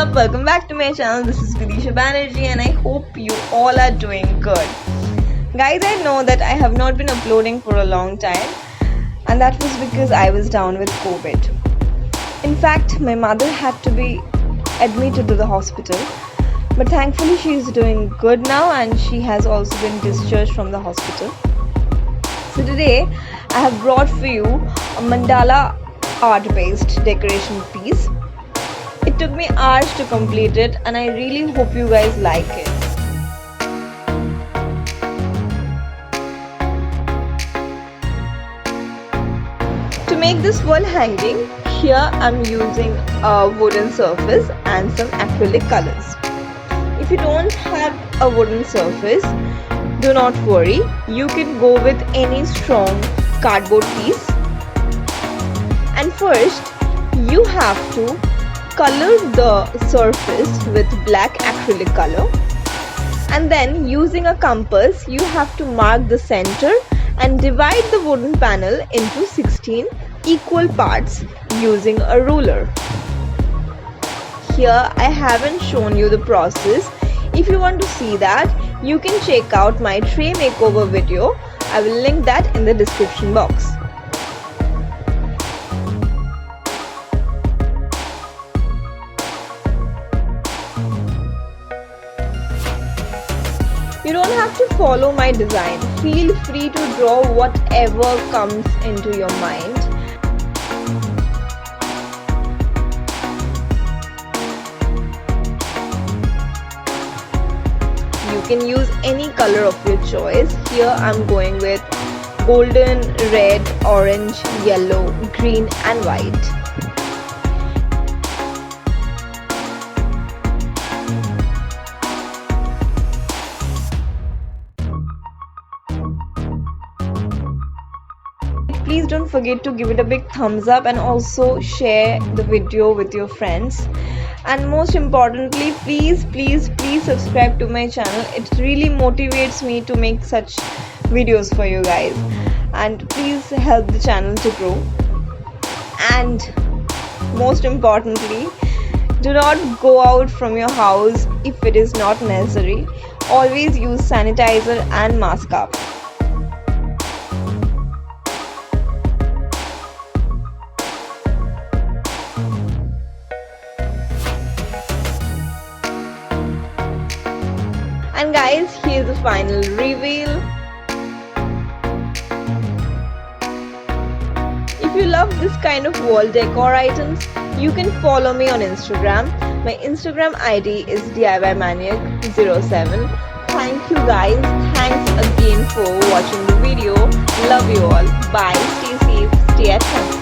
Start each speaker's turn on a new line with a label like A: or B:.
A: up, welcome back to my channel. This is Vidisha Banerjee and I hope you all are doing good. Guys, I know that I have not been uploading for a long time, and that was because I was down with COVID. In fact, my mother had to be admitted to the hospital, but thankfully she is doing good now and she has also been discharged from the hospital. So today I have brought for you a mandala art based decoration piece. It took me hours to complete it and I really hope you guys like it. To make this wall hanging, here I'm using a wooden surface and some acrylic colors. If you don't have a wooden surface, do not worry, you can go with any strong cardboard piece. And first, you have to color the surface with black acrylic color, and then using a compass you have to mark the center and divide the wooden panel into 16 equal parts using a ruler. Here I haven't shown you the process. If you want to see that, you can check out my tray makeover video. I will link that in the description box. You don't have to follow my design. Feel free to draw whatever comes into your mind. You can use any color of your choice. Here I'm going with golden, red, orange, yellow, green and white. Please don't forget to give it a big thumbs up and also share the video with your friends. And most importantly, please subscribe to my channel. It really motivates me to make such videos for you guys. And please help the channel to grow. And most importantly, do not go out from your house if it is not necessary. Always use sanitizer and mask up. And guys, here's the final reveal. If you love this kind of wall decor items, you can follow me on Instagram. My Instagram ID is DIYmaniac07. Thank you guys. Thanks again for watching the video. Love you all. Bye. Stay safe. Stay at home.